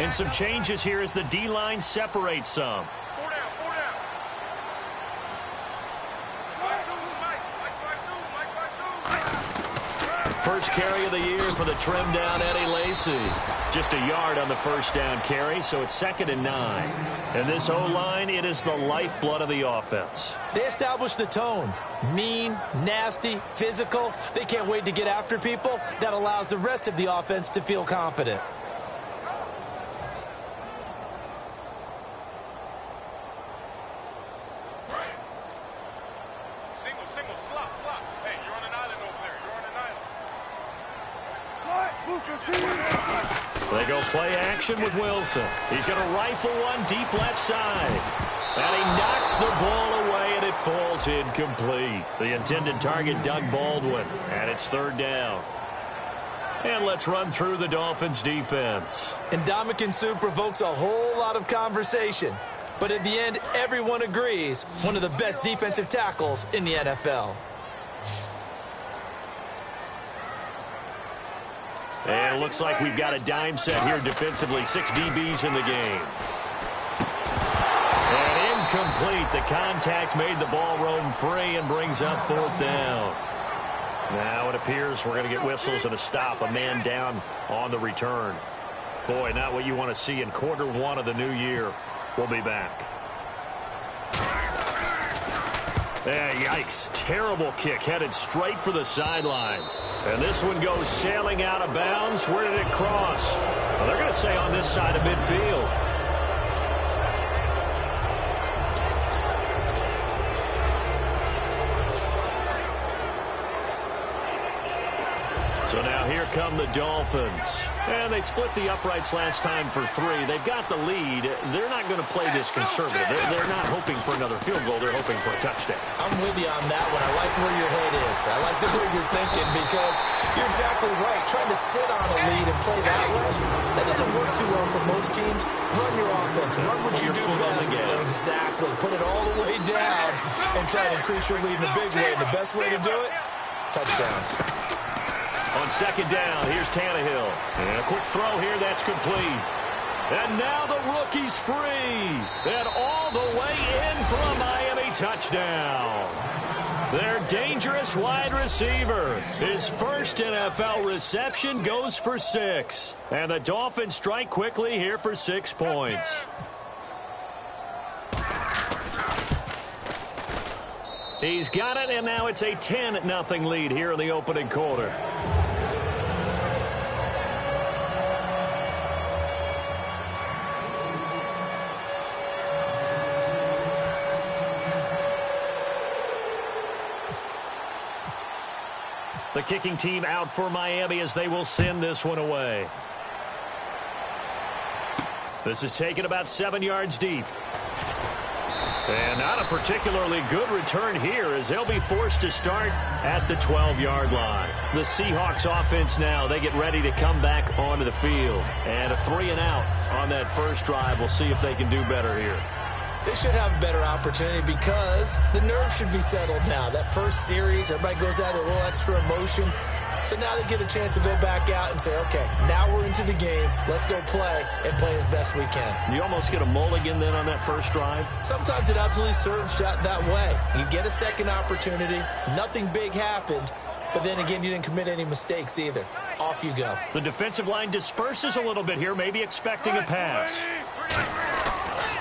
And some changes here as the D-line separates some. First carry of the year for the trimmed down Eddie Lacy. Just a yard on the first down carry, so it's 2nd and 9. And this O-line, it is the lifeblood of the offense. They established the tone. Mean, nasty, physical. They can't wait to get after people. That allows the rest of the offense to feel confident. Single, slot. Hey, you're on an island over there. You're on an island. They go play action with Wilson. He's going to rifle one deep left side. And he knocks the ball away, and it falls incomplete. The intended target, Doug Baldwin, and it's 3rd down. And let's run through the Dolphins' defense. Ndamukong Suh provokes a whole lot of conversation. But at the end, everyone agrees, one of the best defensive tackles in the NFL. And it looks like we've got a dime set here defensively. 6 DBs in the game. And incomplete. The contact made the ball roam free and brings up 4th down. Now it appears we're going to get whistles and a stop. A man down on the return. Boy, not what you want to see in quarter 1 of the new year. We'll be back. Yikes. Terrible kick headed straight for the sidelines. And this one goes sailing out of bounds. Where did it cross? Well, they're going to say on this side of midfield. So now here come the Dolphins. And they split the uprights last time for 3. They've got the lead. They're not going to play this conservative. They're not hoping for another field goal. They're hoping for a touchdown. I'm with you on that one. I like where your head is. I like the way you're thinking because you're exactly right. Trying to sit on a lead and play that way, that doesn't work too well for most teams. Run your offense. Run what you do best. Exactly. Put it all the way down and try to increase your lead in a big way. And the best way to do it, touchdowns. On 2nd down, here's Tannehill. And a quick throw here, that's complete. And now the rookie's free. And all the way in for a Miami touchdown. Their dangerous wide receiver. His first NFL reception goes for 6. And the Dolphins strike quickly here for 6 points. He's got it, and now it's a 10-0 lead here in the opening quarter. The kicking team out for Miami as they will send this one away. This is taken about 7 yards deep. And not a particularly good return here as they'll be forced to start at the 12-yard line. The Seahawks offense now, they get ready to come back onto the field. And a 3-and-out on that first drive. We'll see if they can do better here. They should have a better opportunity because the nerves should be settled now. That first series, everybody goes out with a little extra emotion. So now they get a chance to go back out and say, okay, now we're into the game. Let's go play and play as best we can. You almost get a mulligan then on that first drive? Sometimes it absolutely serves that way. You get a second opportunity. Nothing big happened. But then again, you didn't commit any mistakes either. Off you go. The defensive line disperses a little bit here, maybe expecting a pass.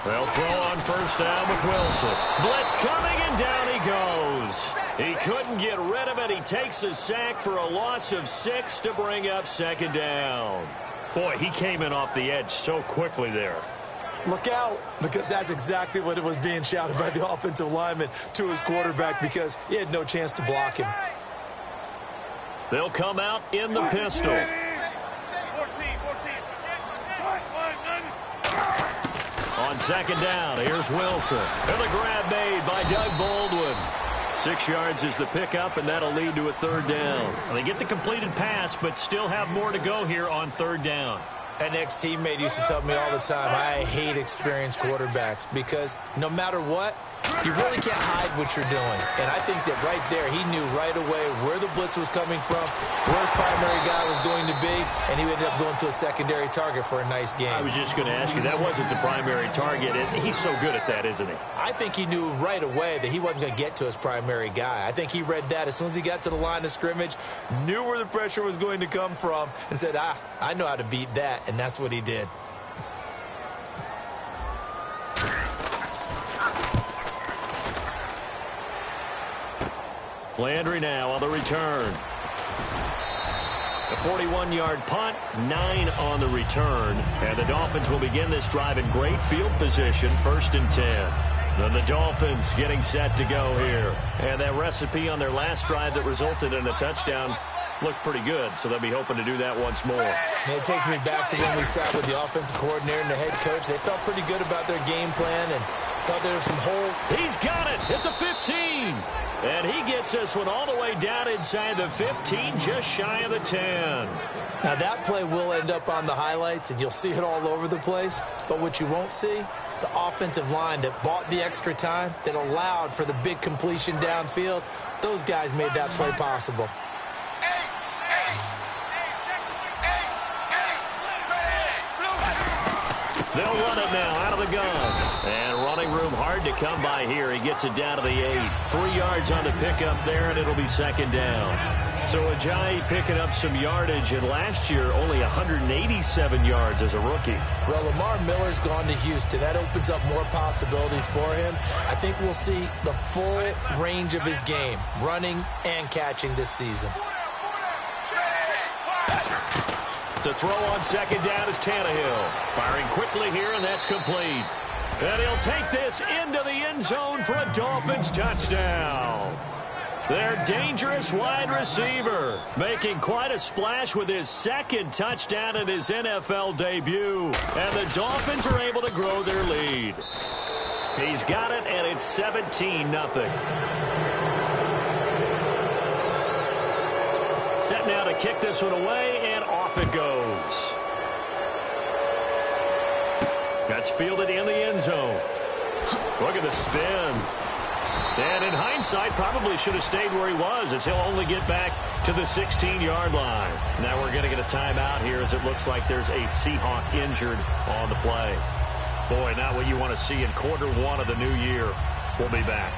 They'll throw on first down with Wilson. Blitz coming, and down he goes. He couldn't get rid of it. He takes a sack for a loss of 6 to bring up 2nd down. Boy, he came in off the edge so quickly there. Look out, because that's exactly what it was being shouted by the offensive lineman to his quarterback because he had no chance to block him. They'll come out in the pistol. On 2nd down, here's Wilson. And the grab made by Doug Baldwin. 6 yards is the pickup, and that'll lead to a 3rd down. They get the completed pass, but still have more to go here on 3rd down. An ex-teammate used to tell me all the time, I hate experienced quarterbacks because no matter what, You really can't hide what you're doing. And I think that right there, he knew right away where the blitz was coming from, where his primary guy was going to be, and he ended up going to a secondary target for a nice game. I was just going to ask you, that wasn't the primary target. He's so good at that, isn't he? I think he knew right away that he wasn't going to get to his primary guy. I think he read that as soon as he got to the line of scrimmage, knew where the pressure was going to come from, and said, I know how to beat that, and that's what he did. Landry now on the return. A 41-yard punt, 9 on the return. And the Dolphins will begin this drive in great field position, 1st and 10. Then the Dolphins getting set to go here. And that recipe on their last drive that resulted in a touchdown looked pretty good, so they'll be hoping to do that once more. And it takes me back to when we sat with the offensive coordinator and the head coach. They felt pretty good about their game plan and thought there was some hole. He's got it at the 15. And he gets this one all the way down inside the 15, just shy of the 10. Now that play will end up on the highlights, and you'll see it all over the place. But what you won't see, the offensive line that bought the extra time, that allowed for the big completion downfield, those guys made that play possible. They'll run it now out of the gun. And running room hard to come by here. He gets it down to the 8. 3 yards on the pickup there, and it'll be 2nd down. So Ajayi picking up some yardage, and last year only 187 yards as a rookie. Well, Lamar Miller's gone to Houston. That opens up more possibilities for him. I think we'll see the full range of his game, running and catching this season. To throw on 2nd down is Tannehill. Firing quickly here, and that's complete. And he'll take this into the end zone for a Dolphins touchdown. Their dangerous wide receiver making quite a splash with his 2nd touchdown in his NFL debut. And the Dolphins are able to grow their lead. He's got it, and it's 17-0. Set now to kick this one away, and off it goes. That's fielded in the end zone. Look at the spin. And in hindsight, probably should have stayed where he was, as he'll only get back to the 16-yard line. Now we're going to get a timeout here, as it looks like there's a Seahawk injured on the play. Boy, not what you want to see in quarter 1 of the new year. We'll be back.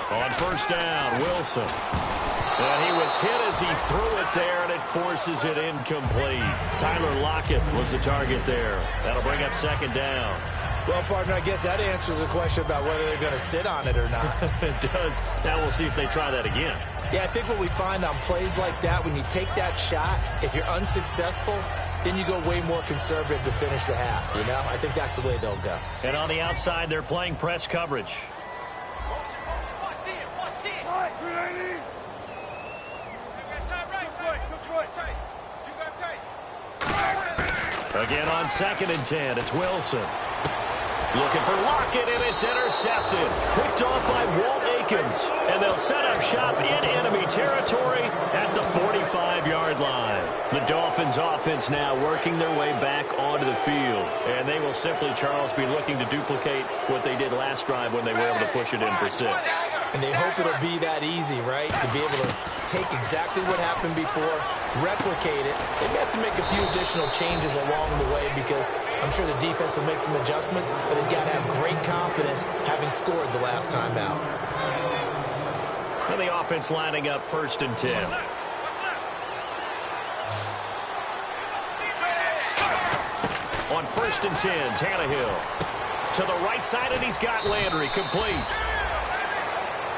On 1st down, Wilson. And he was hit as he threw it there, and it forces it incomplete. Tyler Lockett was the target there. That'll bring up 2nd down. Well, partner, I guess that answers the question about whether they're going to sit on it or not. It does. Now we'll see if they try that again. Yeah, I think what we find on plays like that, when you take that shot, if you're unsuccessful, then you go way more conservative to finish the half, you know? I think that's the way they'll go. And on the outside, they're playing press coverage. Again on 2nd and 10, it's Wilson. Looking for Lockett, and it's intercepted. Picked off by Walt Aikens. And they'll set up shop in enemy territory at the 45-yard line. The Dolphins offense now working their way back onto the field. And they will simply, Charles, be looking to duplicate what they did last drive when they were able to push it in for 6. And they hope it'll be that easy, right? To be able to take exactly what happened before, replicate it. They may have to make a few additional changes along the way, because I'm sure the defense will make some adjustments, but they've got to have great confidence having scored the last time out. And the offense lining up 1st and 10. On 1st and 10, Tannehill to the right side, and he's got Landry complete.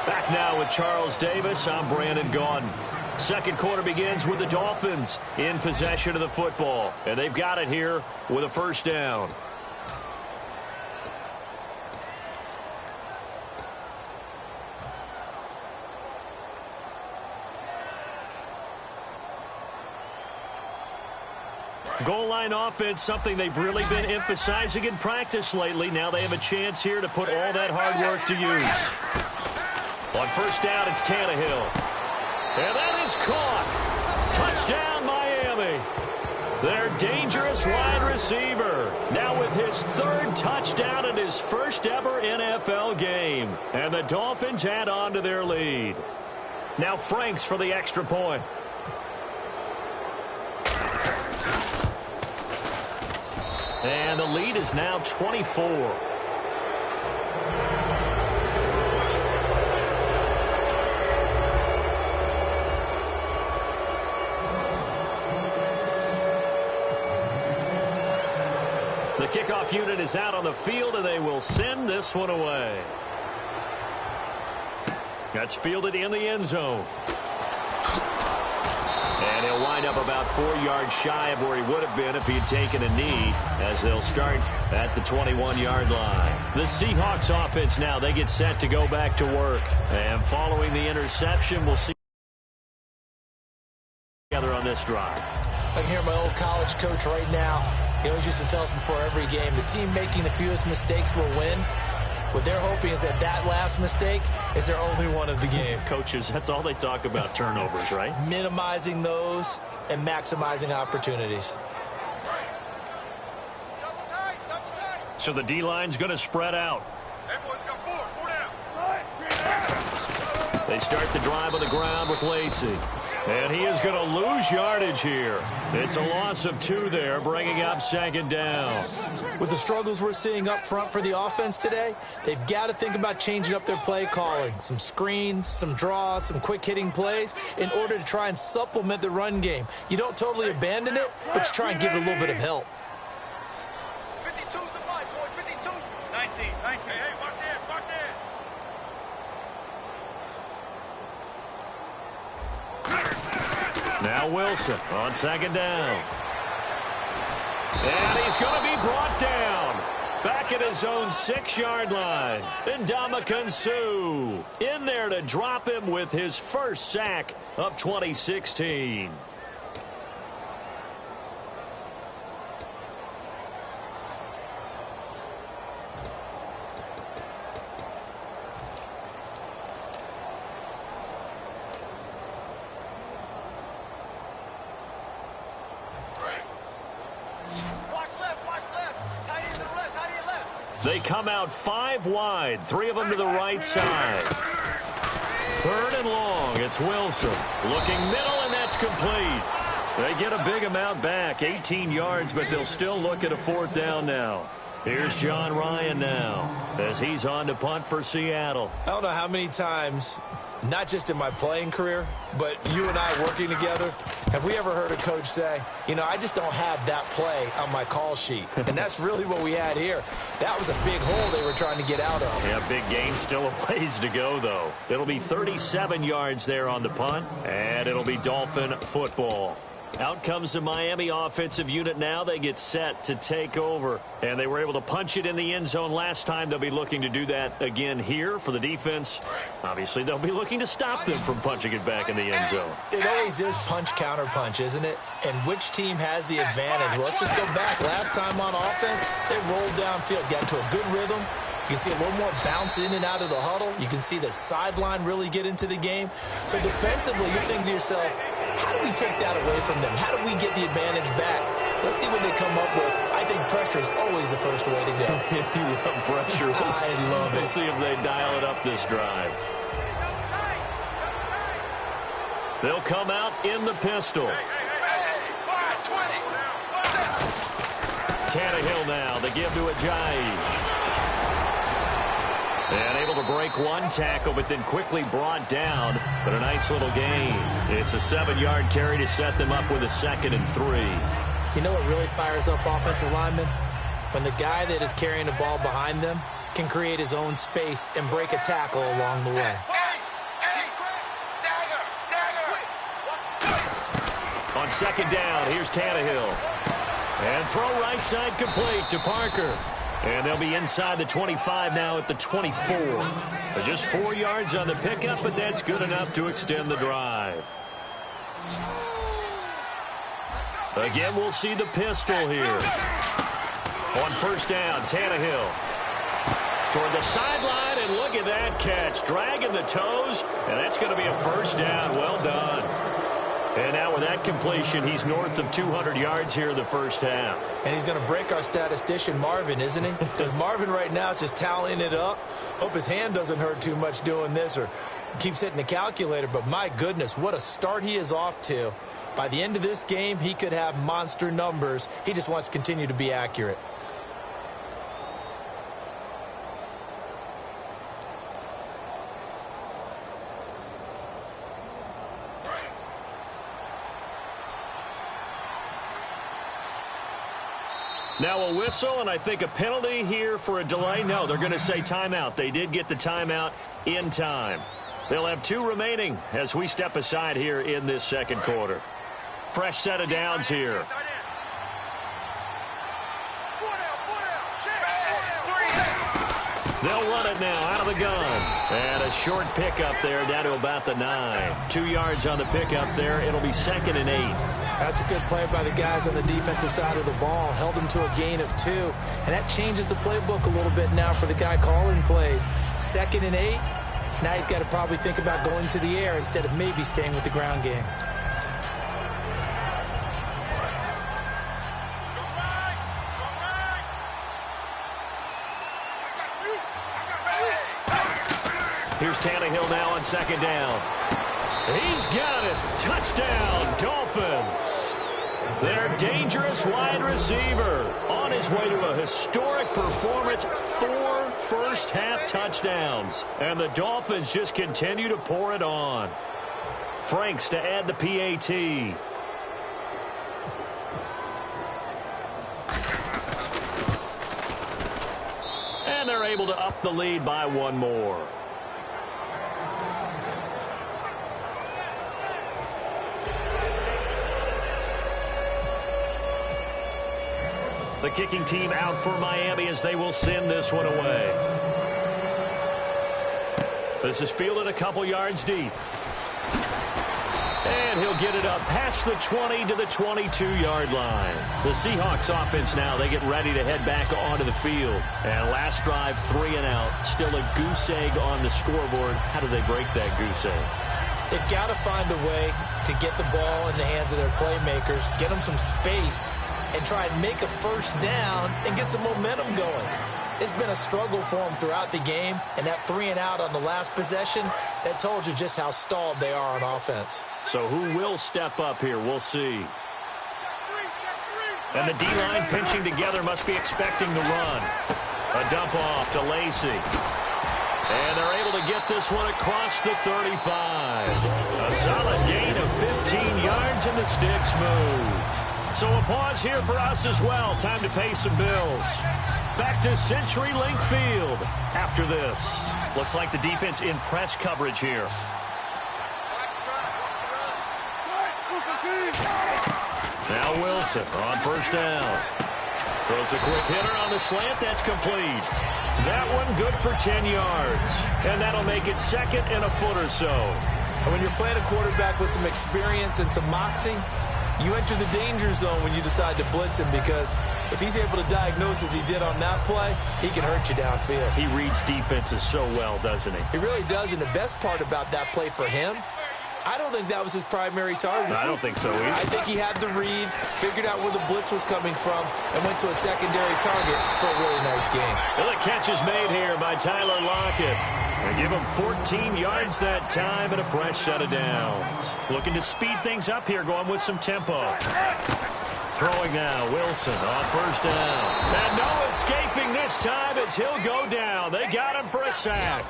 Back now with Charles Davis. I'm Brandon Gaudin. 2nd quarter begins with the Dolphins in possession of the football. And they've got it here with a 1st down. Goal line offense, something they've really been emphasizing in practice lately. Now they have a chance here to put all that hard work to use. On first down, it's Tannehill. And that is caught. Touchdown, Miami. Their dangerous wide receiver. Now with his third touchdown in his first ever NFL game. And the Dolphins add on to their lead. Now Franks for the extra point. And the lead is now 24. The kickoff unit is out on the field, and they will send this one away. That's fielded in the end zone. And he'll wind up about 4 yards shy of where he would have been if he had taken a knee, as they'll start at the 21-yard line. The Seahawks offense now, they get set to go back to work. And following the interception, we'll see together on this drive. I can hear my old college coach right now. He always used to tell us before every game, the team making the fewest mistakes will win. What they're hoping is that last mistake is their only one of the game. Coaches, that's all they talk about, turnovers, right? Minimizing those and maximizing opportunities. So the D-line's going to spread out. They start the drive on the ground with Lacey. And he is going to lose yardage here. It's a loss of 2 there, bringing up second down. With the struggles we're seeing up front for the offense today, they've got to think about changing up their play calling. Some screens, some draws, some quick-hitting plays in order to try and supplement the run game. You don't totally abandon it, but you try and give it a little bit of help. 52's the mic, boys. 52. 19. Hey, watch it. Now Wilson on second down. And he's going to be brought down. Back at his own 6-yard line. And Ndamukong Suh in there to drop him with his first sack of 2016. They come out 5 wide, 3 of them to the right side. 3rd and long, it's Wilson. Looking middle, and that's complete. They get a big amount back, 18 yards, but they'll still look at a 4th down now. Here's John Ryan now, as he's on to punt for Seattle. I don't know how many times, not just in my playing career, but you and I working together, have we ever heard a coach say, you know, I just don't have that play on my call sheet. And that's really what we had here. That was a big hole they were trying to get out of. Yeah, big gain, still a ways to go, though. It'll be 37 yards there on the punt, and it'll be Dolphin football. Out comes the Miami offensive unit now. They get set to take over. And they were able to punch it in the end zone last time. They'll be looking to do that again here for the defense. Obviously, they'll be looking to stop them from punching it back in the end zone. It always is punch-counter-punch, isn't it? And which team has the advantage? Well, let's just go back. Last time on offense, they rolled downfield, got to a good rhythm. You can see a little more bounce in and out of the huddle. You can see the sideline really get into the game. So defensively, you're thinking to yourself, how do we take that away from them? How do we get the advantage back? Let's see what they come up with. I think pressure is always the first way to go. You love pressure. I love it. We'll see if they dial it up this drive. They'll come out in the pistol. Tannehill now, the give to Ajayi. And able to break one tackle, but then quickly brought down. But a nice little gain. It's a 7-yard carry to set them up with a 2nd and 3. You know what really fires up offensive linemen? When the guy that is carrying the ball behind them can create his own space and break a tackle along the way. On 2nd down, here's Tannehill. And throw right side complete to Parker. And they'll be inside the 25 now at the 24. Just 4 yards on the pickup, but that's good enough to extend the drive. Again, we'll see the pistol here. On first down, Tannehill toward the sideline, and look at that catch. Dragging the toes, and that's going to be a first down. Well done. And now with that completion, he's north of 200 yards here in the first half. And he's going to break our statistician, Marvin, isn't he? Because Marvin right now is just tallying it up. Hope his hand doesn't hurt too much doing this or keeps hitting the calculator. But my goodness, what a start he is off to. By the end of this game, he could have monster numbers. He just wants to continue to be accurate. Now a whistle, and I think a penalty here for a delay. No, they're going to say timeout. They did get the timeout in time. They'll have 2 remaining as we step aside here in this second quarter. Fresh set of downs here. They'll run it now out of the gun. And a short pickup there down to about the 9. 2 yards on the pickup there. It'll be 2nd and 8. That's a good play by the guys on the defensive side of the ball. Held them to a gain of 2. And that changes the playbook a little bit now for the guy calling plays. 2nd and 8. Now he's got to probably think about going to the air instead of maybe staying with the ground game. Here's Tannehill now on 2nd down. He's got it. Touchdown, Dolphins. Their dangerous wide receiver on his way to a historic performance. 4 first-half touchdowns. And the Dolphins just continue to pour it on. Franks to add the PAT. And they're able to up the lead by 1 more. The kicking team out for Miami as they will send this one away. This is fielded a couple yards deep. And he'll get it up past the 20 to the 22-yard line. The Seahawks offense now, they get ready to head back onto the field. And last drive, 3 and out. Still a goose egg on the scoreboard. How do they break that goose egg? They've got to find a way to get the ball in the hands of their playmakers, get them some space, and try and make a first down and get some momentum going. It's been a struggle for them throughout the game, and that 3 and out on the last possession, that told you just how stalled they are on offense. So who will step up here? We'll see. And the D-line pinching together must be expecting the run. A dump off to Lacey. And they're able to get this one across the 35. A solid gain of 15 yards, and the sticks move. So a pause here for us as well. Time to pay some bills. Back to CenturyLink Field after this. Looks like the defense in press coverage here. Now Wilson on first down. Throws a quick hitter on the slant. That's complete. That one good for 10 yards. And that'll make it 2nd and a foot or so. And when you're playing a quarterback with some experience and some moxie, you enter the danger zone when you decide to blitz him, because if he's able to diagnose as he did on that play, he can hurt you downfield. He reads defenses so well, doesn't he? He really does, and the best part about that play for him, I don't think that was his primary target. I don't think so either. I think he had the read, figured out where the blitz was coming from, and went to a secondary target for a really nice game. Well, the catch is made here by Tyler Lockett. They give him 14 yards that time and a fresh set of downs. Looking to speed things up here, going with some tempo. Throwing now, Wilson on first down. And no escaping this time as he'll go down. They got him for a sack.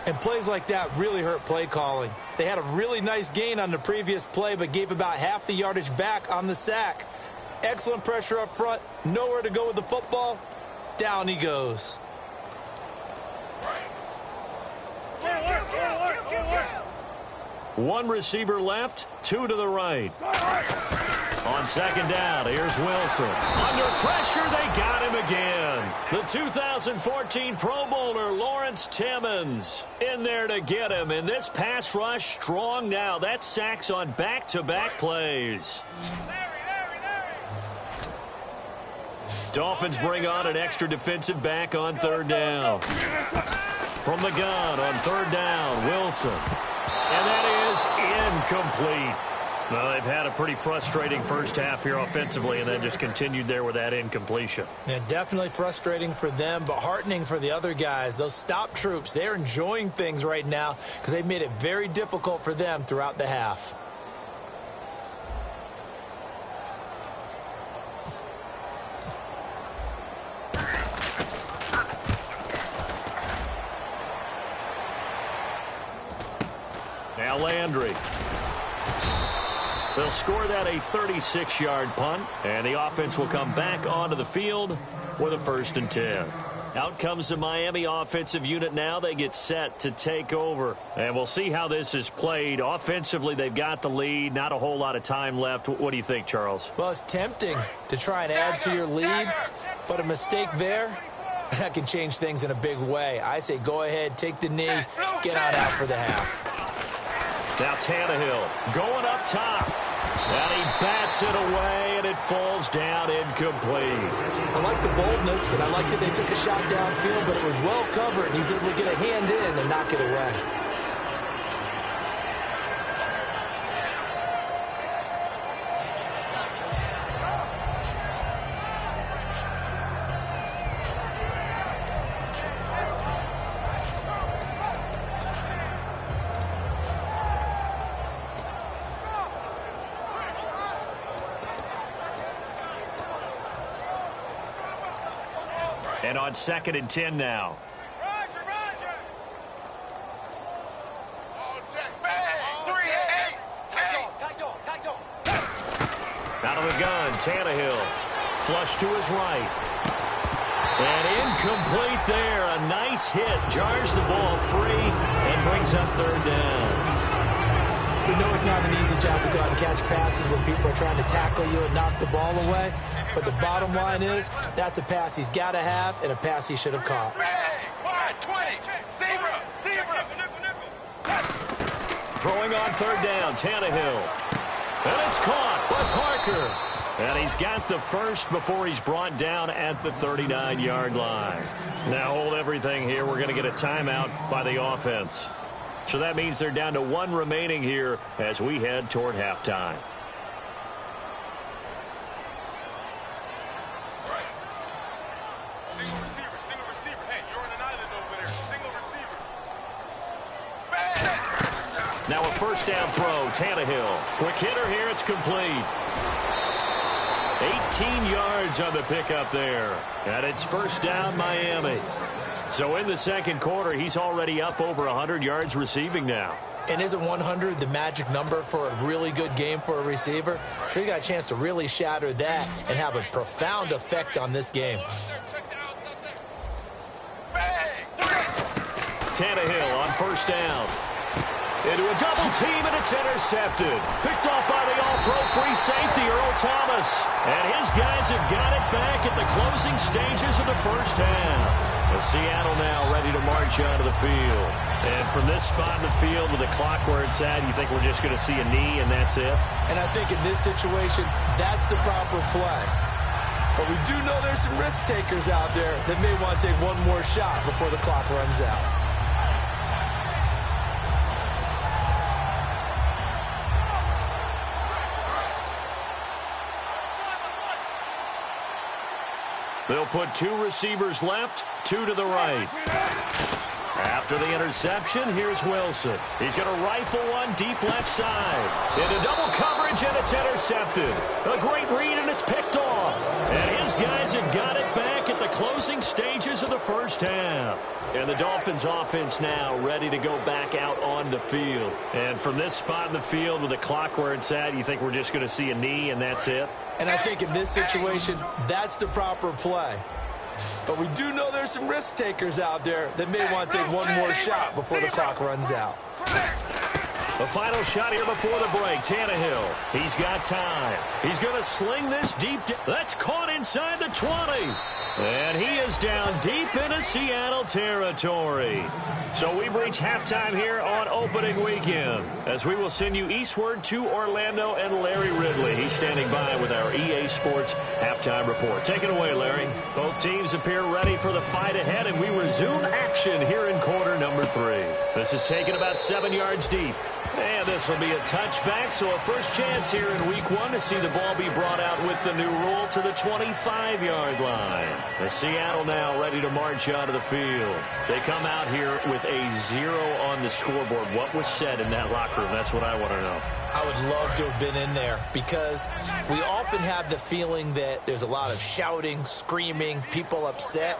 And plays like that really hurt play calling. They had a really nice gain on the previous play, but gave about half the yardage back on the sack. Excellent pressure up front. Nowhere to go with the football. Down he goes. One receiver left, 2 to the right. On second down, here's Wilson. Under pressure, they got him again. The 2014 Pro Bowler, Lawrence Timmons, in there to get him. And this pass rush strong now. That's sacks on back-to-back plays. Dolphins bring on an extra defensive back on third down. From the gun on third down, Wilson. And that is incomplete. Well, they've had a pretty frustrating first half here offensively and then just continued there with that incompletion. Yeah, definitely frustrating for them, but heartening for the other guys. Those stop troops, they're enjoying things right now because they've made it very difficult for them throughout the half. Now Landry. They'll score that a 36-yard punt, and the offense will come back onto the field with a 1st and 10. Out comes the Miami offensive unit now. They get set to take over, and we'll see how this is played. Offensively, they've got the lead. Not a whole lot of time left. What do you think, Charles? Well, it's tempting to try and add to your lead, but a mistake there, that can change things in a big way. I say go ahead, take the knee, get out for the half. Now Tannehill going up top. And he bats it away, and it falls down incomplete. I like the boldness, and I like that they took a shot downfield, but it was well covered, and he's able to get a hand in and knock it away. And on 2nd and 10 now. Out of the gun, Tannehill. Flush to his right. And incomplete there. A nice hit. Jars the ball free and brings up 3rd down. We know it's not an easy job to go out and catch passes when people are trying to tackle you and knock the ball away. But the bottom line is, that's a pass he's got to have and a pass he should have caught. Throwing on 3rd down, Tannehill. And it's caught by Parker. And he's got the first before he's brought down at the 39-yard line. Now hold everything here. We're going to get a timeout by the offense. So that means they're down to 1 remaining here as we head toward halftime. Single receiver. Hey, you're on an island over there. Single receiver. Now a 1st down throw, Tannehill. Quick hitter here, it's complete. 18 yards on the pickup there. And it's 1st down, Miami. So in the 2nd quarter, he's already up over 100 yards receiving now. And isn't 100 the magic number for a really good game for a receiver? So he got a chance to really shatter that and have a profound effect on this game. Tannehill on 1st down. Into a double team, and it's intercepted. Picked off by the all-pro free safety, Earl Thomas. And his guys have got it back at the closing stages of the 1st half. Seattle now ready to march onto the field. And from this spot in the field with the clock where it's at, you think we're just going to see a knee and that's it? And I think in this situation, that's the proper play. But we do know there's some risk takers out there that may want to take one more shot before the clock runs out. They'll put 2 receivers left, 2 to the right. After the interception, here's Wilson. He's going to rifle one deep left side. Into double coverage, and it's intercepted. A great read, and it's picked off. And his guys have got it back at the closing stages of the 1st half. And the Dolphins offense now ready to go back out on the field. And from this spot in the field with the clock where it's at, you think we're just going to see a knee and that's it? And I think in this situation, that's the proper play. But we do know there's some risk takers out there that may want to take one more shot before the clock runs out. The final shot here before the break. Tannehill. He's got time. He's going to sling this deep. That's caught inside the 20. And he is down deep into Seattle territory. So we've reached halftime here on opening weekend, as we will send you eastward to Orlando and Larry Ridley. He's standing by with our EA Sports halftime report. Take it away, Larry. Both teams appear ready for the fight ahead, and we resume action here in quarter number 3. This is taken about 7 yards deep. And this will be a touchback, so a first chance here in week 1 to see the ball be brought out with the new rule to the 25-yard line. The Seattle now ready to march out of the field. They come out here with a 0 on the scoreboard. What was said in that locker room? That's what I want to know. I would love to have been in there, because we often have the feeling that there's a lot of shouting, screaming, people upset.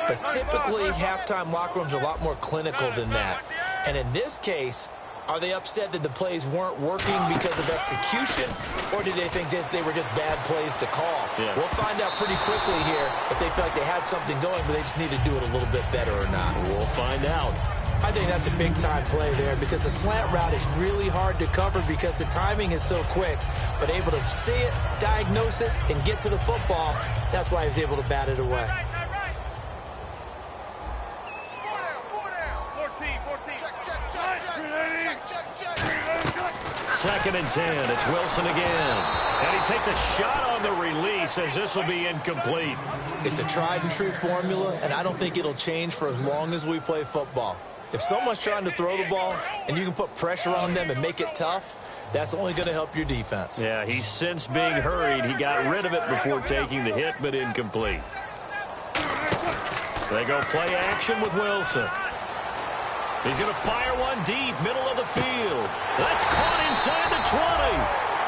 But typically, halftime locker rooms are a lot more clinical than that. And in this case, are they upset that the plays weren't working because of execution, or did they think they were just bad plays to call? Yeah. We'll find out pretty quickly here if they feel like they had something going, but they just need to do it a little bit better or not. We'll find out. I think that's a big-time play there, because the slant route is really hard to cover because the timing is so quick. But able to see it, diagnose it, and get to the football, that's why he was able to bat it away. 2nd and 10. It's Wilson again. And he takes a shot on the release, as this will be incomplete. It's a tried-and-true formula, and I don't think it'll change for as long as we play football. If someone's trying to throw the ball and you can put pressure on them and make it tough, that's only going to help your defense. Yeah, he's since being hurried. He got rid of it before taking the hit, but incomplete. They go play action with Wilson. He's going to fire one deep, middle of the field. That's caught inside the 20.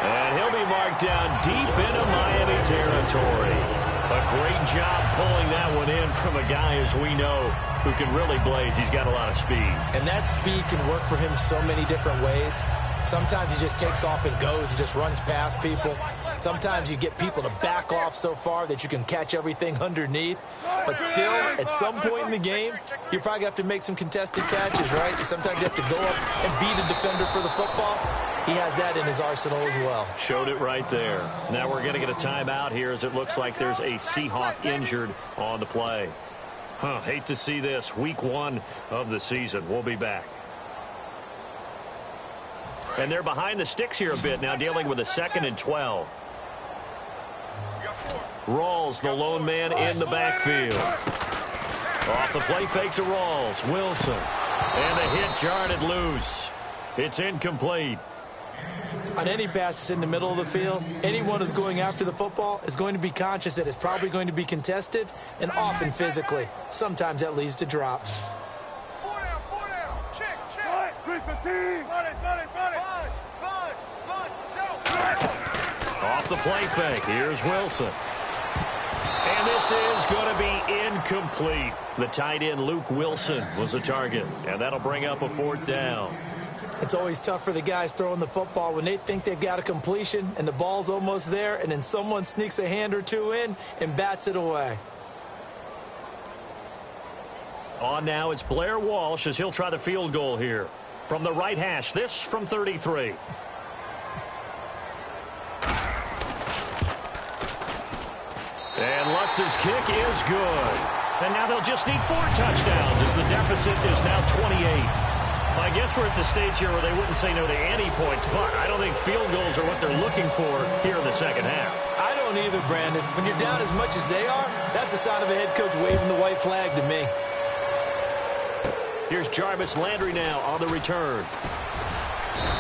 And he'll be marked down deep into Miami territory. A great job pulling that one in from a guy, as we know, who can really blaze. He's got a lot of speed. And that speed can work for him so many different ways. Sometimes he just takes off and goes and just runs past people. Sometimes you get people to back off so far that you can catch everything underneath. But still, at some point in the game, you probably have to make some contested catches, right? Sometimes you have to go up and beat a defender for the football. He has that in his arsenal as well. Showed it right there. Now we're going to get a timeout here, as it looks like there's a Seahawk injured on the play. Hate to see this. Week 1 of the season. We'll be back. And they're behind the sticks here a bit now, dealing with a 2nd and 12. Rawls, the lone man in the backfield. Off the play fake to Rawls. Wilson. And the hit jarred it loose. It's incomplete. On any passes in the middle of the field, anyone who's going after the football is going to be conscious that it's probably going to be contested, and often physically. Sometimes that leads to drops. 4 down. Check. Quick fatigue. Off the play fake. Here's Wilson. And this is going to be incomplete. The tight end, Luke Wilson, was the target. And that'll bring up a 4th down. It's always tough for the guys throwing the football when they think they've got a completion and the ball's almost there, and then someone sneaks a hand or two in and bats it away. On now, it's Blair Walsh as he'll try the field goal here. From the right hash, this from 33. And Lutz's kick is good. And now they'll just need 4 touchdowns, as the deficit is now 28. I guess we're at the stage here where they wouldn't say no to any points, but I don't think field goals are what they're looking for here in the second half. I don't either, Brandon. When you're down as much as they are, that's the sign of a head coach waving the white flag to me. Here's Jarvis Landry now on the return.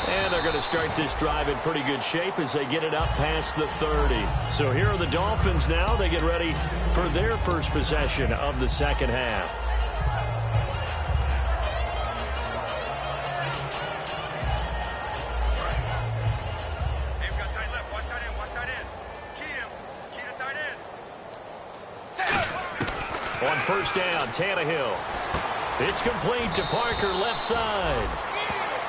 And they're going to start this drive in pretty good shape as they get it up past the 30. So here are the Dolphins now. They get ready for their first possession of the second half. Hey, we got tight left. Watch tight end. Key to tight end. On first down, Tannehill. It's complete to Parker, left side.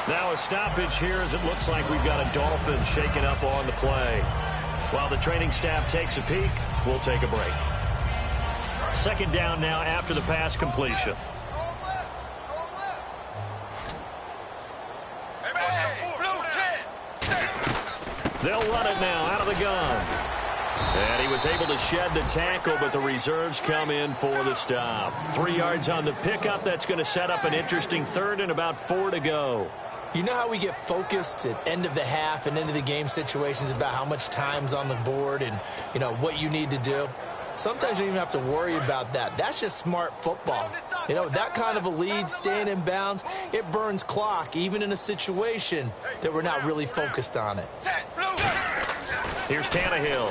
Now a stoppage here, as it looks like we've got a Dolphin shaken up on the play. While the training staff takes a peek, we'll take a break. Second down now after the pass completion. Strong left. Hey, They'll run it now out of the gun. And he was able to shed the tackle, but the reserves come in for the stop. 3 yards on the pickup. That's going to set up an interesting third and about 4 to go. You know how we get focused at end of the half and into the game situations about how much time's on the board and, you know, what you need to do? Sometimes you don't even have to worry about that. That's just smart football. You know, that kind of a lead, staying in bounds, it burns clock, even in a situation that we're not really focused on it. Here's Tannehill.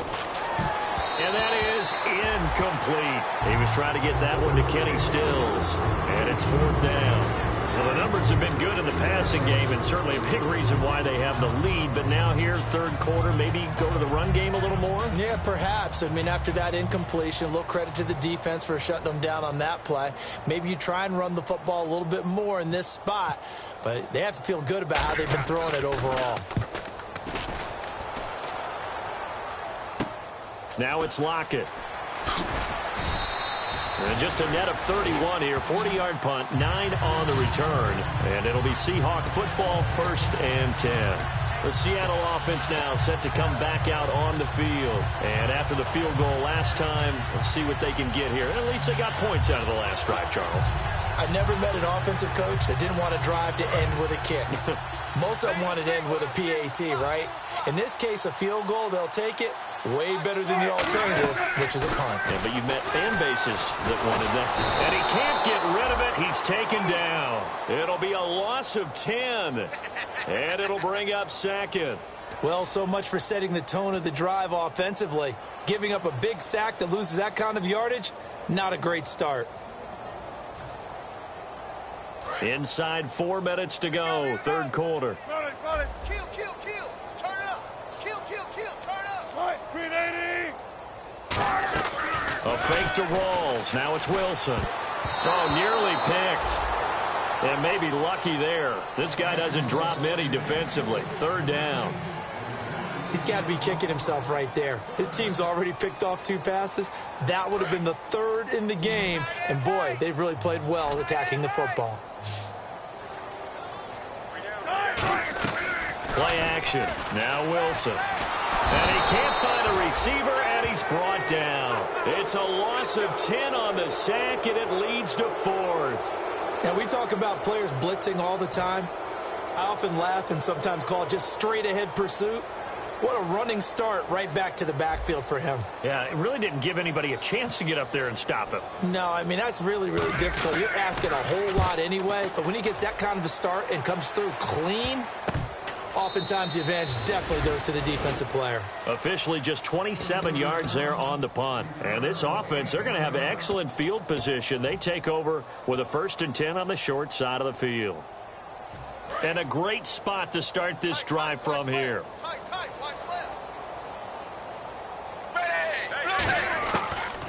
And that is incomplete. He was trying to get that one to Kenny Stills. And it's 4th down. Well, the numbers have been good in the passing game, and certainly a big reason why they have the lead. But now here, third quarter, maybe go to the run game a little more? Yeah, perhaps. I mean, after that incompletion, a little credit to the defense for shutting them down on that play. Maybe you try and run the football a little bit more in this spot. But they have to feel good about how they've been throwing it overall. Now it's Lockett. And just a net of 31 here. 40-yard punt, 9 on the return. And it'll be Seahawk football, 1st and 10. The Seattle offense now set to come back out on the field. And after the field goal last time, we'll see what they can get here. At least they got points out of the last drive, Charles. I've never met an offensive coach that didn't want to drive to end with a kick. Most of them wanted to end with a PAT, right? In this case, a field goal, they'll take it. Way better than the alternative, which is a punt. Yeah, but you've met fan bases that wanted that. And he can't get rid of it. He's taken down. It'll be a loss of 10. And it'll bring up 2nd. Well, so much for setting the tone of the drive offensively. Giving up a big sack that loses that kind of yardage, not a great start. Inside 4 minutes to go, third quarter. Run it. Kill. Turn it up. Kill. Turn up. Right. 380. A fake to Rawls. Now it's Wilson. Oh, nearly picked. And maybe lucky there. This guy doesn't drop many defensively. 3rd down. He's got to be kicking himself right there. His team's already picked off 2 passes. That would have been the 3rd in the game. And, boy, they've really played well attacking the football. Play action. Now Wilson. And he can't find a receiver, and he's brought down. It's a loss of 10 on the sack, and it leads to 4th. Now, we talk about players blitzing all the time. I often laugh and sometimes call it just straight-ahead pursuit. What a running start right back to the backfield for him. Yeah, it really didn't give anybody a chance to get up there and stop him. No, I mean, that's really, really difficult. You're asking a whole lot anyway, but when he gets that kind of a start and comes through clean, oftentimes the advantage definitely goes to the defensive player. Officially just 27 yards there on the punt. And this offense, they're going to have excellent field position. They take over with a 1st and 10 on the short side of the field. And a great spot to start this drive from here.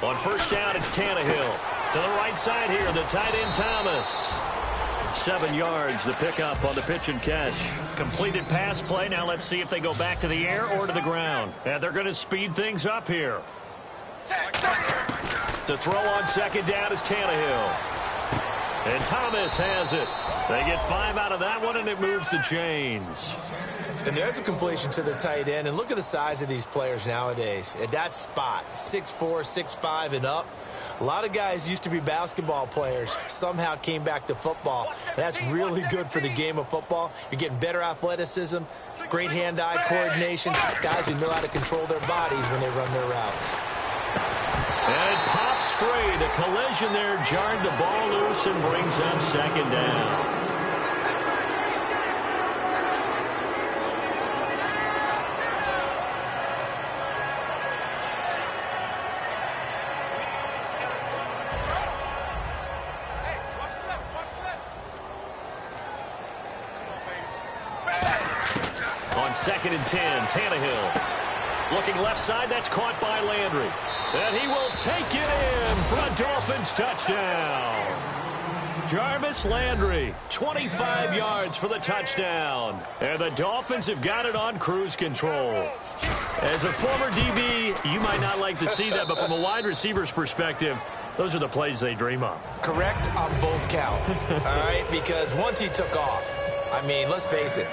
On 1st down, it's Tannehill. To the right side here, the tight end Thomas. 7 yards, the pickup on the pitch and catch. Completed pass play. Now let's see if they go back to the air or to the ground. And they're going to speed things up here. To throw on 2nd down is Tannehill. And Thomas has it. They get 5 out of that one, and it moves the chains. And there's a completion to the tight end. And look at the size of these players nowadays. At that spot, 6'4", 6'5", and up. A lot of guys used to be basketball players, somehow came back to football. And that's really good for the game of football. You're getting better athleticism, great hand-eye coordination, guys who know how to control their bodies when they run their routes. And it pops free. The collision there jarred the ball loose and brings up 2nd down. On 2nd and 10, Tannehill. Looking left side, that's caught by Landry. And he will take it in for a Dolphins touchdown. Jarvis Landry, 25 yards for the touchdown. And the Dolphins have got it on cruise control. As a former DB, you might not like to see that, but from a wide receiver's perspective, those are the plays they dream of. Correct on both counts, all right? Because once he took off, I mean, let's face it,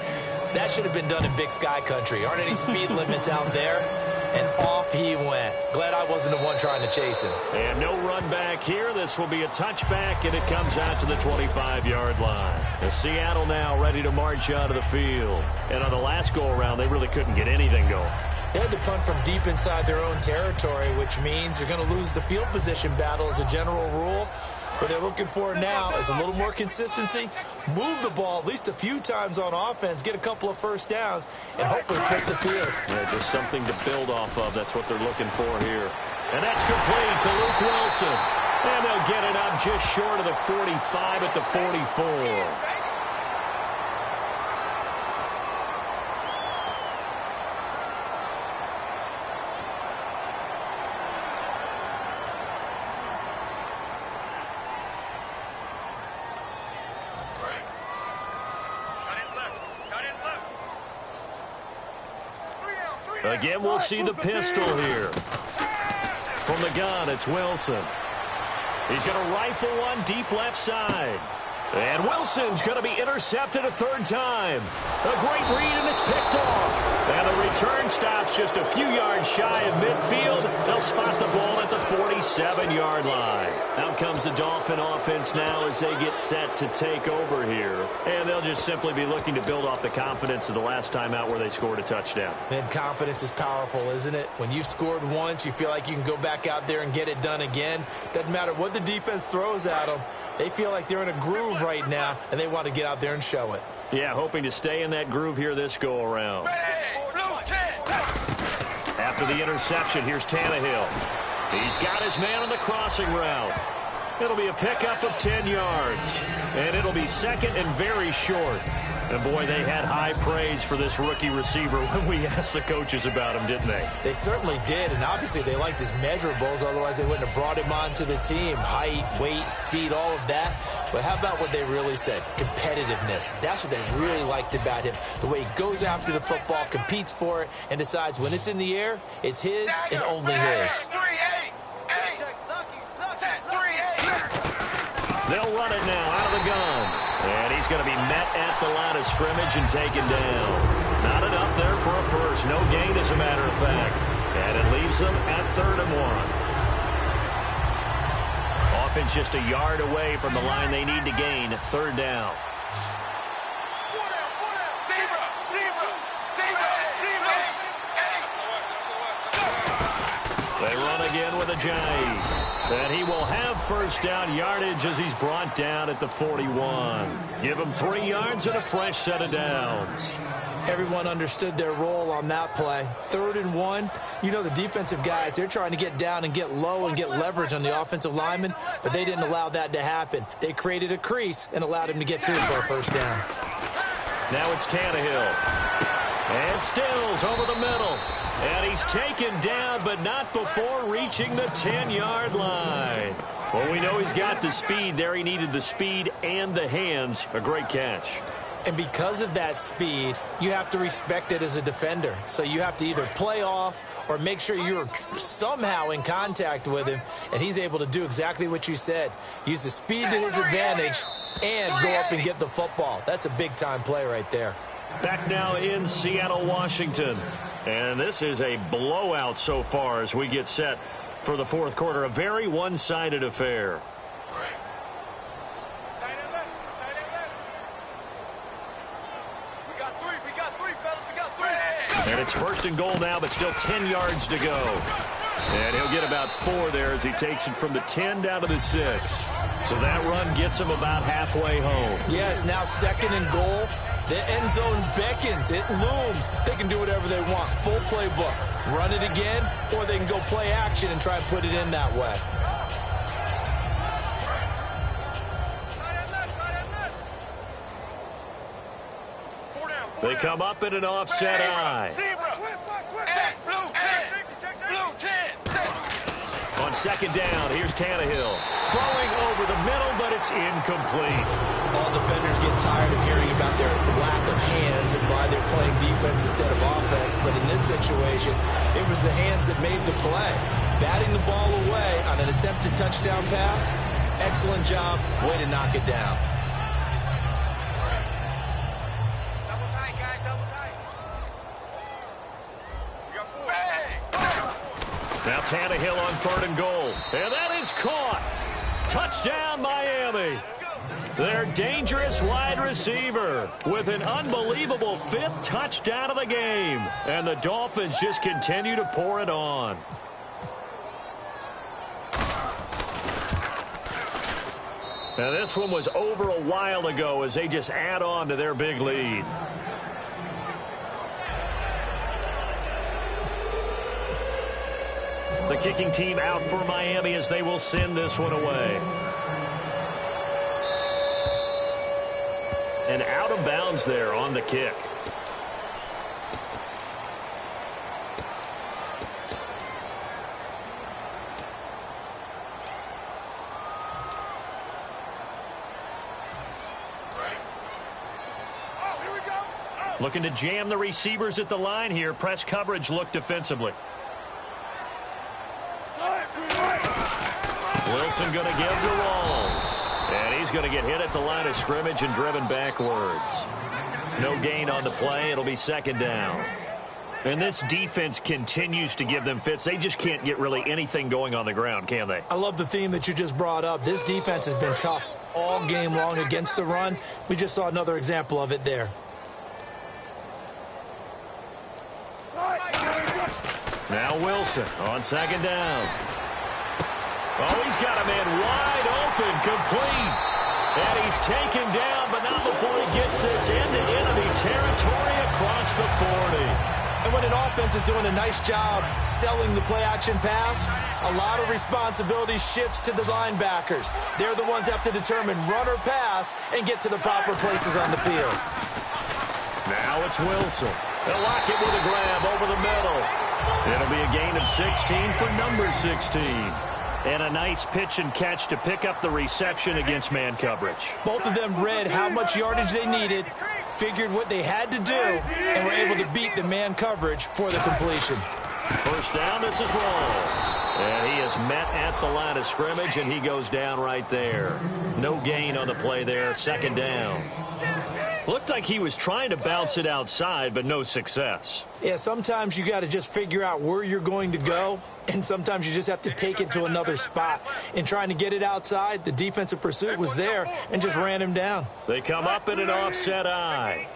That should have been done in Big Sky Country. Aren't any speed limits out there? And off he went. Glad I wasn't the one trying to chase him. And no run back here. This will be a touchback, and it comes out to the 25-yard line. The Seattle now ready to march out of the field. And on the last go-around, they really couldn't get anything going. They had to punt from deep inside their own territory, which means you're going to lose the field position battle as a general rule. What they're looking for now is a little more consistency, move the ball at least a few times on offense, get a couple of first downs, and hopefully flip the field. Yeah, just something to build off of. That's what they're looking for here. And that's complete to Luke Wilson. And they'll get it up just short of the 45 at the 44. Again, we'll see the pistol here. From the gun, it's Wilson. He's going to rifle one deep left side. And Wilson's going to be intercepted a third time. A great read, and it's picked off. And the return stops just a few yards shy of midfield. They'll spot the ball at the 47-yard line. Out comes the Dolphin offense now as they get set to take over here. And they'll just simply be looking to build off the confidence of the last time out where they scored a touchdown. Man, confidence is powerful, isn't it? When you've scored once, you feel like you can go back out there and get it done again. Doesn't matter what the defense throws at them. They feel like they're in a groove right now, and they want to get out there and show it. Yeah, hoping to stay in that groove here this go-around. After the interception, here's Tannehill. He's got his man on the crossing route. It'll be a pickup of 10 yards. And it'll be second and very short. And, boy, they had high praise for this rookie receiver when we asked the coaches about him, didn't they? They certainly did, and obviously they liked his measurables. Otherwise, they wouldn't have brought him onto the team. Height, weight, speed, all of that. But how about what they really said? Competitiveness. That's what they really liked about him. The way he goes after the football, competes for it, and decides when it's in the air, it's his and only his. They'll run it now out of the gun. And he's going to be met at the line of scrimmage and taken down. Not enough there for a first. No gain, as a matter of fact. And it leaves them at 3rd and 1. Offense just a yard away from the line they need to gain. 3rd down. They run again with a Ajayi. And he will have first down yardage as he's brought down at the 41. Give him 3 yards and a fresh set of downs. Everyone understood their role on that play. 3rd and 1. You know the defensive guys, they're trying to get down and get low and get leverage on the offensive lineman, but they didn't allow that to happen. They created a crease and allowed him to get through for a first down. Now it's Tannehill. And Stills over the middle. And he's taken down, but not before reaching the 10-yard line. Well, we know he's got the speed there. He needed the speed and the hands. A great catch. And because of that speed, you have to respect it as a defender. So you have to either play off or make sure you're somehow in contact with him. And he's able to do exactly what you said. Use the speed to his advantage and go up and get the football. That's a big-time play right there. Back now in Seattle, Washington. And this is a blowout so far as we get set for the 4th quarter. A very one-sided affair. And it's 1st and goal now, but still 10 yards to go. And he'll get about 4 there as he takes it from the 10 down to the 6. So that run gets him about halfway home. Yes, now 2nd and goal. The end zone beckons. It looms. They can do whatever they want. Full playbook. Run it again, or they can go play action and try and put it in that way. They come up in an offset eye. On 2nd down, here's Tannehill. Throwing over the middle, but it's incomplete. All defenders get tired of hearing about their lack of hands and why they're playing defense instead of offense. But in this situation, it was the hands that made the play. Batting the ball away on an attempted touchdown pass. Excellent job. Way to knock it down. Double tight, guys, double tight. Tannehill on 3rd and goal. And that is caught. Touchdown, Miami. Their dangerous wide receiver with an unbelievable 5th touchdown of the game. And the Dolphins just continue to pour it on. Now this one was over a while ago as they just add on to their big lead. The kicking team out for Miami as they will send this one away. And out of bounds there on the kick. Looking to jam the receivers at the line here. Press coverage look defensively. Wilson going to give to Rawls. And he's going to get hit at the line of scrimmage and driven backwards. No gain on the play. It'll be 2nd down. And this defense continues to give them fits. They just can't get really anything going on the ground, can they? I love the theme that you just brought up. This defense has been tough all game long against the run. We just saw another example of it there. Now Wilson on 2nd down. Oh, he's got a man wide open, complete. And he's taken down, but not before he gets this into enemy territory across the 40. And when an offense is doing a nice job selling the play-action pass, a lot of responsibility shifts to the linebackers. They're the ones that have to determine run or pass and get to the proper places on the field. Now it's Wilson. They'll lock it with a grab over the middle. It'll be a gain of 16 for number 16. And a nice pitch and catch to pick up the reception against man coverage. Both of them read how much yardage they needed, figured what they had to do, and were able to beat the man coverage for the completion. 1st down, this is Rawls. And he is met at the line of scrimmage, and he goes down right there. No gain on the play there, 2nd down. Looked like he was trying to bounce it outside, but no success. Yeah, sometimes you got to just figure out where you're going to go, and sometimes you just have to take it to another spot. In trying to get it outside, the defensive pursuit was there and just ran him down. They come up in an offset eye.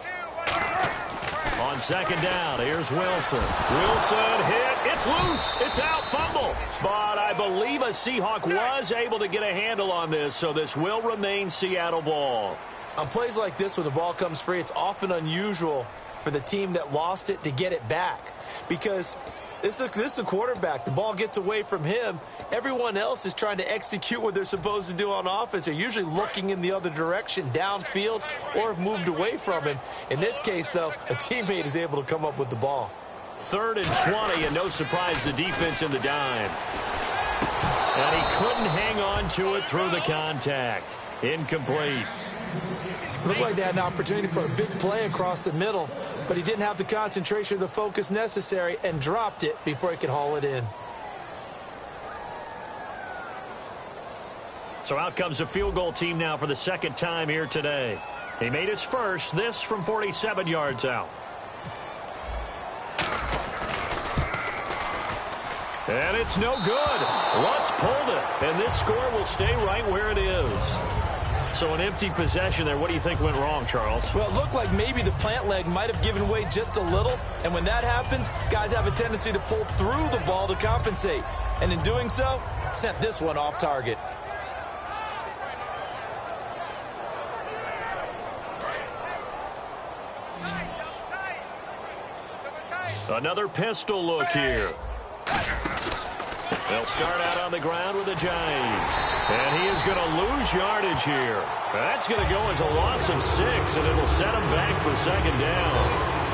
On 2nd down, here's Wilson. Wilson hit. It's loose. It's out. Fumble. But I believe a Seahawk was able to get a handle on this, so this will remain Seattle ball. On plays like this, when the ball comes free, it's often unusual for the team that lost it to get it back. Because this is the quarterback. The ball gets away from him. Everyone else is trying to execute what they're supposed to do on offense. They're usually looking in the other direction, downfield, or have moved away from him. In this case, though, a teammate is able to come up with the ball. 3rd and 20, and no surprise, the defense in the dime. And he couldn't hang on to it through the contact. Incomplete. Looked like they had an opportunity for a big play across the middle, but he didn't have the concentration or the focus necessary and dropped it before he could haul it in. So out comes the field goal team now for the 2nd time here today. He made his first, this from 47 yards out. And it's no good. Lutz pulled it, and this score will stay right where it is. So an empty possession there. What do you think went wrong, Charles? Well, it looked like maybe the plant leg might have given way just a little. And when that happens, guys have a tendency to pull through the ball to compensate. And in doing so, sent this one off target. Another pistol look here. They'll start out on the ground with a jive. And he is going to lose yardage here. That's going to go as a loss of 6, and it'll set him back for 2nd down.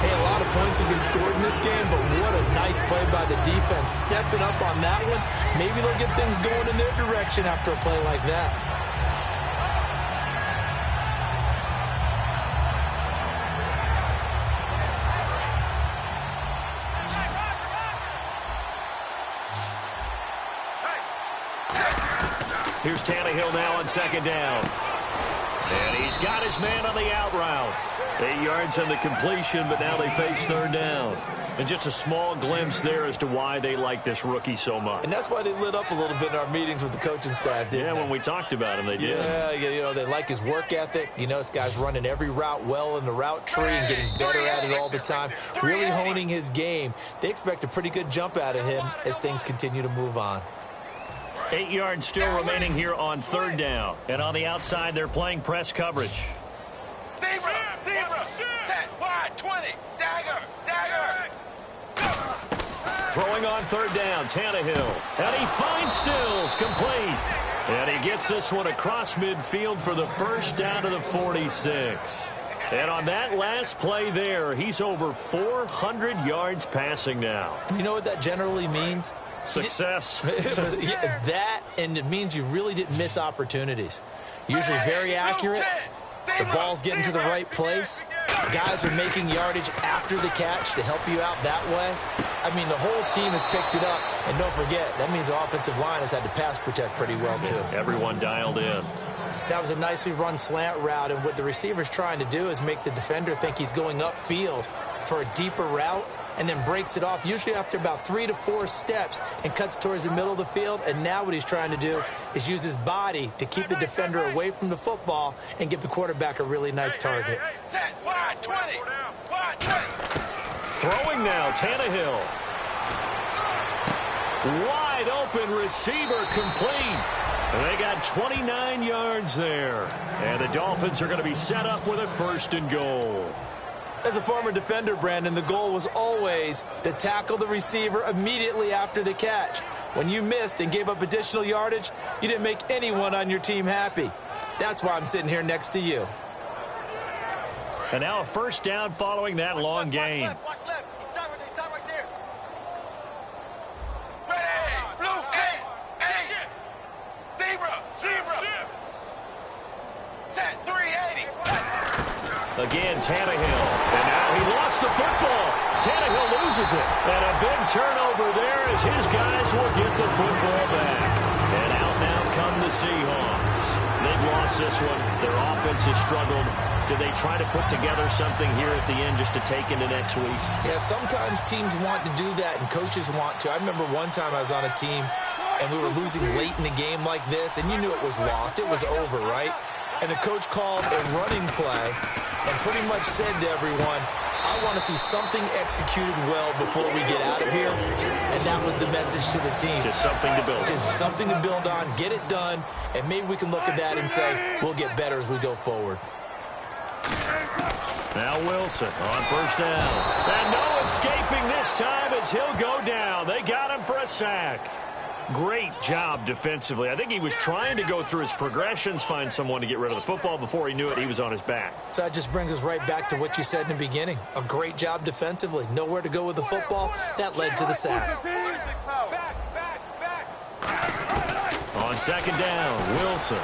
Hey, a lot of points have been scored in this game, but what a nice play by the defense. Stepping up on that one. Maybe they'll get things going in their direction after a play like that. Here's Tannehill now on 2nd down. And he's got his man on the out route. 8 yards on the completion, but now they face third down. And just a small glimpse there as to why they like this rookie so much. And that's why they lit up a little bit in our meetings with the coaching staff, didn't they? When we talked about him, they did. Yeah, you know, they like his work ethic. You know, this guy's running every route well in the route tree and getting better at it all the time, really honing his game. They expect a pretty good jump out of him as things continue to move on. 8 yards still remaining here on third down. And on the outside, they're playing press coverage. Zebra, set, wide, 20, dagger. Throwing on third down, Tannehill. And he finds Stills, complete. And he gets this one across midfield for the first down to the 46. And on that last play there, he's over 400 yards passing now. You know what that generally means? Success. That, and it means you really didn't miss opportunities. Usually very accurate. The ball's getting to the right place. Guys are making yardage after the catch to help you out that way. I mean, the whole team has picked it up. And don't forget, that means the offensive line has had to pass protect pretty well, too. Everyone dialed in. That was a nicely run slant route, and what the receiver's trying to do is make the defender think he's going upfield for a deeper route, and then breaks it off, usually after about 3 to 4 steps, and cuts towards the middle of the field. And now what he's trying to do is use his body to keep the defender away from the football and give the quarterback a really nice target. Set, wide, 20, wide, 20. Throwing now, Tannehill. Wide open receiver, complete. And they got 29 yards there. And the Dolphins are going to be set up with a 1st and goal. As a former defender, Brandon, the goal was always to tackle the receiver immediately after the catch. When you missed and gave up additional yardage, you didn't make anyone on your team happy. That's why I'm sitting here next to you. And now a 1st down following that long gain. Watch left. He's tied right there. Ready, blue, zebra. Set, 380. Again, Tannehill. And now he lost the football. Tannehill loses it. And a big turnover there as his guys will get the football back. And out now come the Seahawks. They've lost this one. Their offense has struggled. Did they try to put together something here at the end just to take into next week? Yeah, sometimes teams want to do that and coaches want to. I remember one time I was on a team and we were losing late in the game like this, and you knew it was lost. It was over, right? And the coach called a running play and pretty much said to everyone, I want to see something executed well before we get out of here. And that was the message to the team. Just something to build on. Just something to build on, get it done, and maybe we can look at that and say, we'll get better as we go forward. Now Wilson on 1st down. And no escaping this time as he'll go down. They got him for a sack. Great job defensively. I think he was trying to go through his progressions, find someone to get rid of the football. Before he knew it, he was on his back. So that just brings us right back to what you said in the beginning. A great job defensively. Nowhere to go with the football. That led to the sack. On 2nd down, Wilson.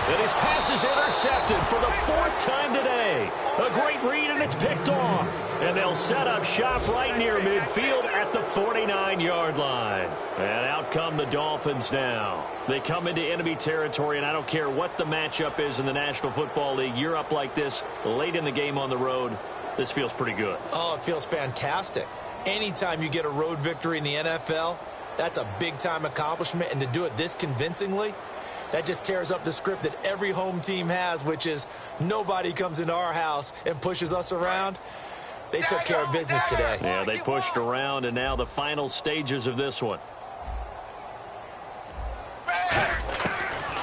And his pass is intercepted for the 4th time today. A great read, and it's picked off. And they'll set up shop right near midfield at the 49-yard line. And out come the Dolphins now. They come into enemy territory, and I don't care what the matchup is in the National Football League. You're up like this late in the game on the road. This feels pretty good. Oh, it feels fantastic. Anytime you get a road victory in the NFL, that's a big-time accomplishment. And to do it this convincingly, that just tears up the script that every home team has, which is nobody comes into our house and pushes us around. They took care of business today. Yeah, they pushed around, and now the final stages of this one.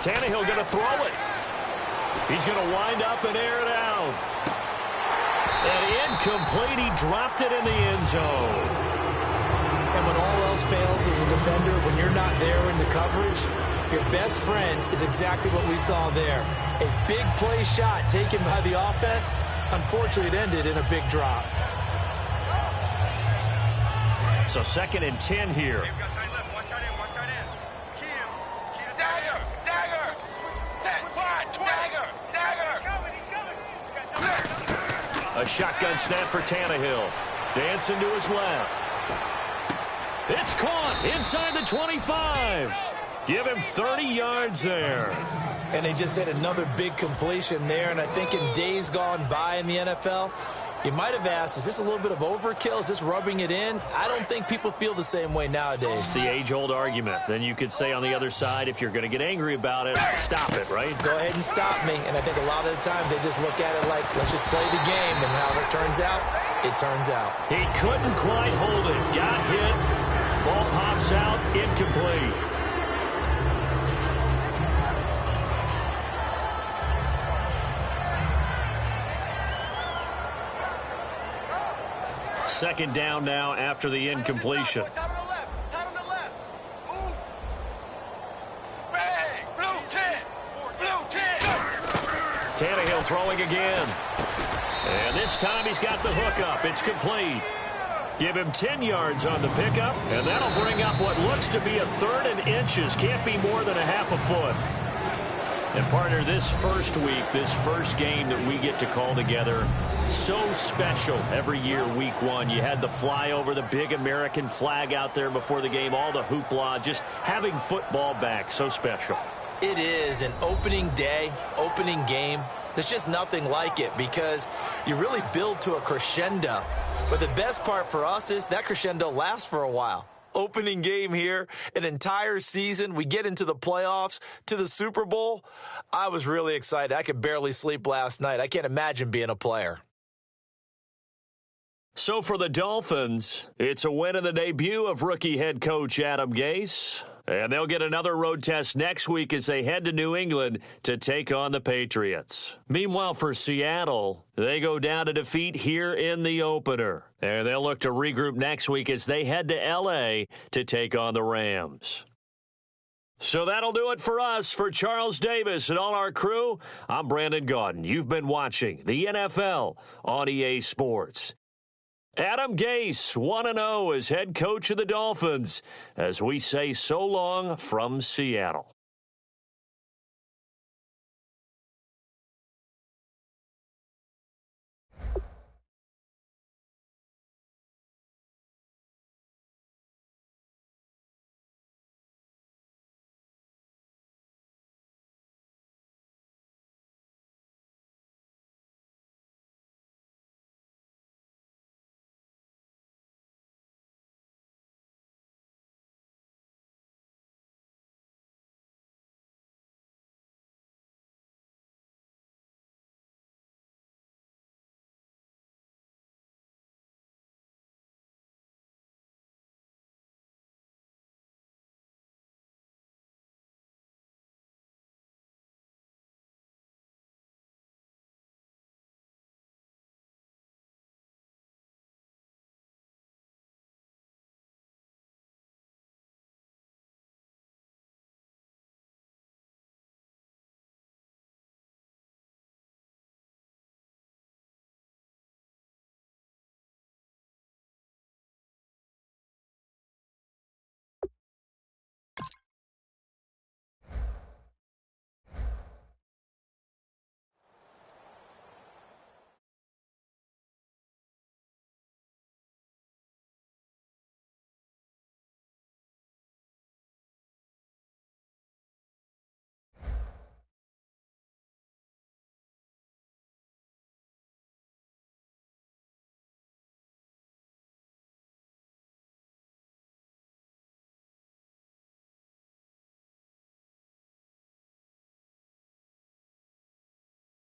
Tannehill going to throw it. He's going to wind up and air it out. And incomplete. He dropped it in the end zone. And when all else fails as a defender, when you're not there in the coverage, your best friend is exactly what we saw there. A big play shot taken by the offense. Unfortunately, it ended in a big drop. So 2nd and 10 here. They've got tight left. Watch tight end. Watch tight end. Key him. Key the dagger. Set, wide, 20. Dagger. He's coming. A shotgun snap for Tannehill. Dancing to his left. It's caught inside the 25. Give him 30 yards there. And they just hit another big completion there. And I think in days gone by in the NFL, you might have asked, is this a little bit of overkill? Is this rubbing it in? I don't think people feel the same way nowadays. It's the age-old argument. Then you could say on the other side, if you're going to get angry about it, stop it, right? Go ahead and stop me. And I think a lot of the times they just look at it like, let's just play the game. And how it turns out, it turns out. He couldn't quite hold it. Got hit. Ball pops out. Incomplete. Second down now after the incompletion. Tight on the left. Tight on the left. Move. Red. Blue 10. Blue 10. Tannehill throwing again. And this time he's got the hook up. It's complete. Give him 10 yards on the pickup, and that'll bring up what looks to be a third and inches. Can't be more than a half a foot. And, partner, this first week, this first game that we get to call together, so special every year, week one. You had the flyover, the big American flag out there before the game, all the hoopla, just having football back, so special. It is an opening day, opening game. There's just nothing like it because you really build to a crescendo. But the best part for us is that crescendo lasts for a while. Opening game here, an entire season. We get into the playoffs, to the Super Bowl. I was really excited. I could barely sleep last night. I can't imagine being a player. So for the Dolphins, it's a win in the debut of rookie head coach Adam Gase. And they'll get another road test next week as they head to New England to take on the Patriots. Meanwhile, for Seattle, they go down to defeat here in the opener. And they'll look to regroup next week as they head to L.A. to take on the Rams. So that'll do it for us. For Charles Davis and all our crew, I'm Brandon Gaudin. You've been watching the NFL on EA Sports. Adam Gase, 1-0 as head coach of the Dolphins, as we say so long from Seattle.